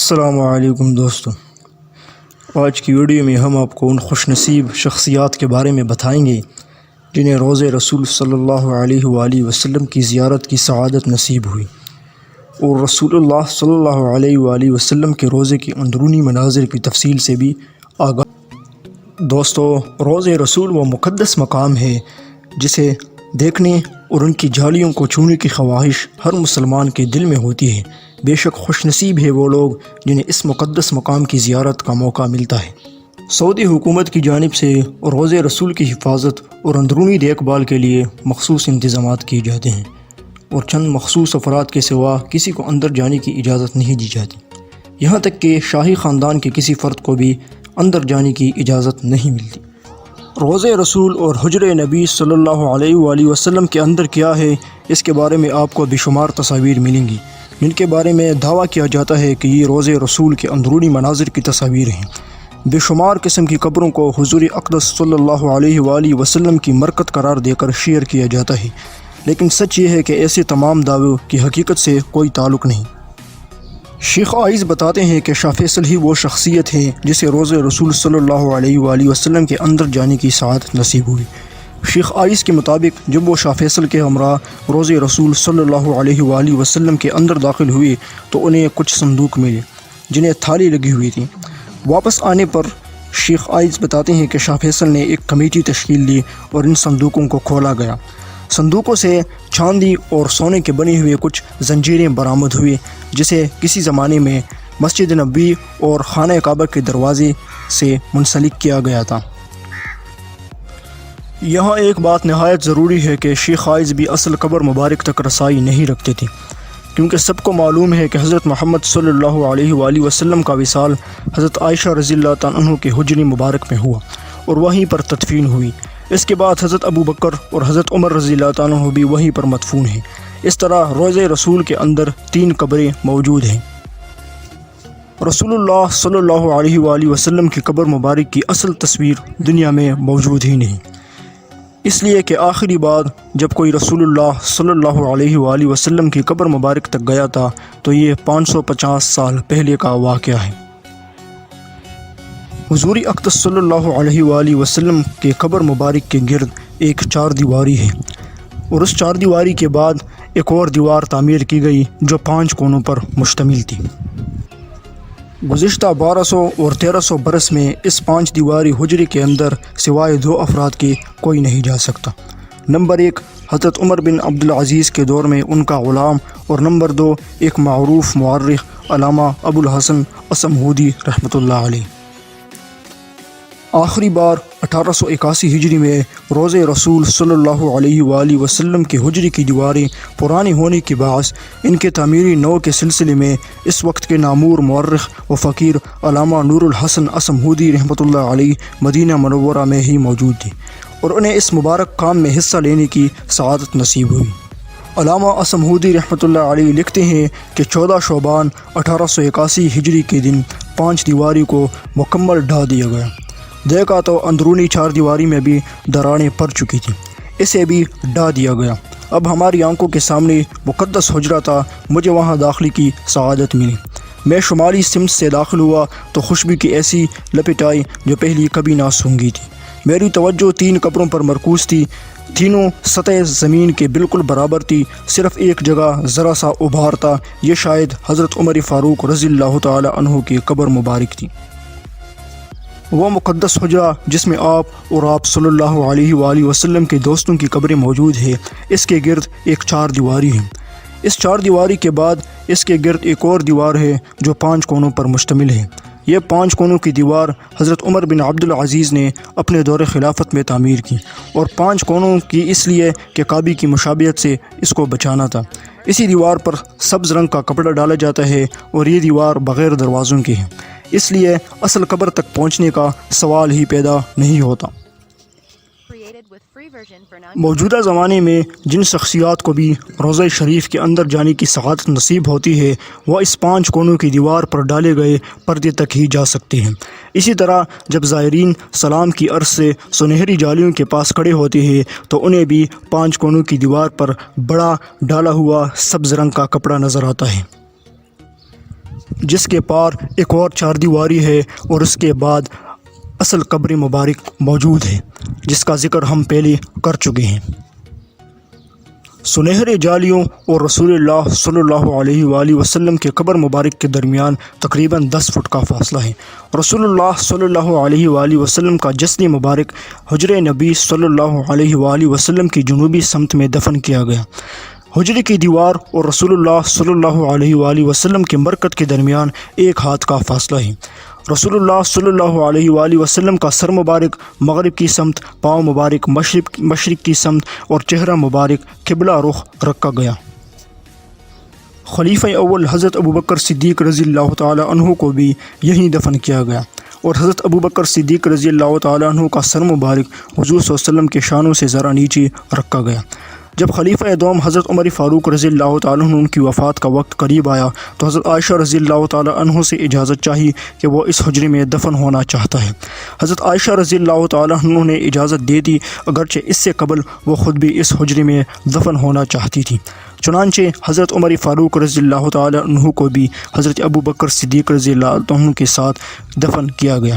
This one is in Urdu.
السلام علیکم دوستو، آج کی ویڈیو میں ہم آپ کو ان خوش نصیب شخصیات کے بارے میں بتائیں گے جنہیں روض رسول صلی اللہ علیہ وآلہ وسلم کی زیارت کی سعادت نصیب ہوئی اور رسول اللہ صلی اللہ علیہ وآلہ وسلم کے روضے کی اندرونی مناظر کی تفصیل سے بھی آگاہ۔ دوستو، روض رسول وہ مقدس مقام ہے جسے دیکھنے اور ان کی جھالیوں کو چھونے کی خواہش ہر مسلمان کے دل میں ہوتی ہے۔ بے شک خوش نصیب ہے وہ لوگ جنہیں اس مقدس مقام کی زیارت کا موقع ملتا ہے۔ سعودی حکومت کی جانب سے روض رسول کی حفاظت اور اندرونی دیکھ بھال کے لیے مخصوص انتظامات کیے جاتے ہیں اور چند مخصوص افراد کے سوا کسی کو اندر جانے کی اجازت نہیں دی جاتی، یہاں تک کہ شاہی خاندان کے کسی فرد کو بھی اندر جانے کی اجازت نہیں ملتی۔ روض رسول اور حجر نبی صلی اللہ علیہ وآلہ وسلم کے اندر کیا ہے، اس کے بارے میں آپ کو بے شمار تصاویر ملیں گی جن کے بارے میں دعویٰ کیا جاتا ہے کہ یہ روض رسول کے اندرونی مناظر کی تصاویر ہیں۔ بے شمار قسم کی قبروں کو حضور اقدس صلی اللہ علیہ وآلہ وسلم کی مرکت قرار دے کر شیئر کیا جاتا ہے، لیکن سچ یہ ہے کہ ایسے تمام دعووں کی حقیقت سے کوئی تعلق نہیں۔ شیخ عائز بتاتے ہیں کہ شاہ فیصل ہی وہ شخصیت ہے جسے روض رسول صلی اللہ علیہ وآلہ وسلم کے اندر جانے کی سعادت نصیب ہوئی۔ شیخ عائز کے مطابق جب وہ شاہ فیصل کے ہمراہ روض رسول صلی اللہ علیہ وآلہ وسلم کے اندر داخل ہوئے تو انہیں کچھ صندوق ملے جنہیں تھالی لگی ہوئی تھی۔ واپس آنے پر شیخ عائز بتاتے ہیں کہ شاہ فیصل نے ایک کمیٹی تشکیل دی اور ان صندوقوں کو کھولا گیا۔ صندوقوں سے چاندی اور سونے کے بنے ہوئے کچھ زنجیریں برآمد ہوئی جسے کسی زمانے میں مسجد نبوی اور خانہ کعبہ کے دروازے سے منسلک کیا گیا تھا۔ یہاں ایک بات نہایت ضروری ہے کہ شیخ عائز بھی اصل قبر مبارک تک رسائی نہیں رکھتے تھے، کیونکہ سب کو معلوم ہے کہ حضرت محمد صلی اللہ علیہ وآلہ وسلم کا وصال حضرت عائشہ رضی اللہ تعالیٰ عنہ کے حجر مبارک میں ہوا اور وہیں پر تدفین ہوئی۔ اس کے بعد حضرت ابو بکر اور حضرت عمر رضی اللہ تعالیٰ عنہ بھی وہیں پر مدفون ہیں۔ اس طرح روض رسول کے اندر 3 قبریں موجود ہیں۔ رسول اللہ صلی اللہ علیہ وآلہ وسلم کی قبر مبارک کی اصل تصویر دنیا میں موجود ہی نہیں، اس لیے کہ آخری بار جب کوئی رسول اللہ صلی اللہ علیہ وآلہ وسلم کی قبر مبارک تک گیا تھا تو یہ 550 سال پہلے کا واقعہ ہے۔ حضور اقدس صلی اللہ علیہ وآلہ وسلم کے قبر مبارک کے گرد ایک 4 دیواری ہے اور اس 4 دیواری کے بعد ایک اور دیوار تعمیر کی گئی جو 5 کونوں پر مشتمل تھی۔ گزشتہ 1200 اور 1300 برس میں اس 5 دیواری حجرے کے اندر سوائے 2 افراد کے کوئی نہیں جا سکتا۔ نمبر 1 حضرت عمر بن عبدالعزیز کے دور میں ان کا غلام، اور نمبر 2 ایک معروف مورخ علامہ ابو الحسن اصمہودی رحمۃ اللہ علیہ۔ آخری بار 1881 ہجری میں روض رسول صلی اللہ علیہ وآلہ وسلم کے حجرے کی دیواریں پرانی ہونے کے باعث ان کے تعمیری نو کے سلسلے میں اس وقت کے نامور مورخ و فقیر علامہ نور الحسن اصمہودی رحمۃ اللہ علیہ مدینہ منورہ میں ہی موجود تھی اور انہیں اس مبارک کام میں حصہ لینے کی سعادت نصیب ہوئی۔ علامہ اصمہودی رحمۃ اللہ علیہ لکھتے ہیں کہ 14 شعبان 1881 ہجری کے دن 5 دیواری کو مکمل ڈھا دیا گیا۔ دیکھا تو اندرونی 4 دیواری میں بھی دراڑیں پڑ چکی تھیں، اسے بھی ڈھا دیا گیا۔ اب ہماری آنکھوں کے سامنے مقدس حجرہ تھا، مجھے وہاں داخلے کی سعادت ملی۔ میں شمالی سمت سے داخل ہوا تو خوشبو کی ایسی لپٹ آئی جو پہلی کبھی نہ سونگھی تھی۔ میری توجہ 3 قبروں پر مرکوز تھی، تینوں سطح زمین کے بالکل برابر تھی، صرف ایک جگہ ذرا سا ابھار تھا، یہ شاید حضرت عمر فاروق رضی اللہ تعالی عنہ کی قبر مبارک تھی۔ وہ مقدس حجرہ جس میں آپ اور آپ صلی اللہ علیہ وآلہ وسلم کے دوستوں کی قبریں موجود ہے، اس کے گرد ایک 4 دیواری ہے۔ اس 4 دیواری کے بعد اس کے گرد ایک اور دیوار ہے جو 5 کونوں پر مشتمل ہے۔ یہ 5 کونوں کی دیوار حضرت عمر بن عبدالعزیز نے اپنے دور خلافت میں تعمیر کی، اور 5 کونوں کی اس لیے کہ کعبے کی مشابہت سے اس کو بچانا تھا۔ اسی دیوار پر سبز رنگ کا کپڑا ڈالا جاتا ہے اور یہ دیوار بغیر دروازوں کی ہے، اس لیے اصل قبر تک پہنچنے کا سوال ہی پیدا نہیں ہوتا۔ موجودہ زمانے میں جن شخصیات کو بھی روضہ شریف کے اندر جانے کی سعادت نصیب ہوتی ہے وہ اس 5 کونوں کی دیوار پر ڈالے گئے پردے تک ہی جا سکتے ہیں۔ اسی طرح جب زائرین سلام کی عرض سے سنہری جالیوں کے پاس کھڑے ہوتے ہیں تو انہیں بھی 5 کونوں کی دیوار پر بڑا ڈالا ہوا سبز رنگ کا کپڑا نظر آتا ہے۔ جس کے پار ایک اور چار دیواری ہے اور اس کے بعد اصل قبر مبارک موجود ہے، جس کا ذکر ہم پہلے کر چکے ہیں۔ سنہرے جالیوں اور رسول اللہ صلی اللہ علیہ وآلہ وسلم کے قبر مبارک کے درمیان تقریباً 10 فٹ کا فاصلہ ہے۔ رسول اللہ صلی اللہ علیہ وآلہ وسلم کا جسد مبارک حجرِ نبی صلی اللہ علیہ وآلہ وسلم کی جنوبی سمت میں دفن کیا گیا۔ حجرے کی دیوار اور رسول اللہ صلی اللہ علیہ وآلہ وسلم کے مرکز کے درمیان 1 ہاتھ کا فاصلہ ہے۔ رسول اللہ صلی اللہ علیہ وآلہ وسلم کا سر مبارک مغرب کی سمت، پاؤں مبارک مشرق کی سمت اور چہرہ مبارک قبلہ رخ رکھا گیا۔ خلیفہ اول حضرت ابوبکر صدیق رضی اللہ تعالی عنہ کو بھی یہیں دفن کیا گیا، اور حضرت ابوبکر صدیق رضی اللہ تعالی عنہ کا سر مبارک حضور صلی اللہ علیہ وسلم کے شانوں سے ذرا نیچے رکھا گیا۔ جب خلیفہ دوم حضرت عمر فاروق رضی اللہ تعالیٰ عنہ کی وفات کا وقت قریب آیا تو حضرت عائشہ رضی اللہ تعالیٰ عنہ سے اجازت چاہی کہ وہ اس حجرے میں دفن ہونا چاہتا ہے۔ حضرت عائشہ رضی اللہ تعالیٰ عنہ نے اجازت دے دی، اگرچہ اس سے قبل وہ خود بھی اس حجرے میں دفن ہونا چاہتی تھی۔ چنانچہ حضرت عمر فاروق رضی اللہ تعالیٰ عنہ کو بھی حضرت ابوبکر صدیق رضی اللہ عنہ کے ساتھ دفن کیا گیا۔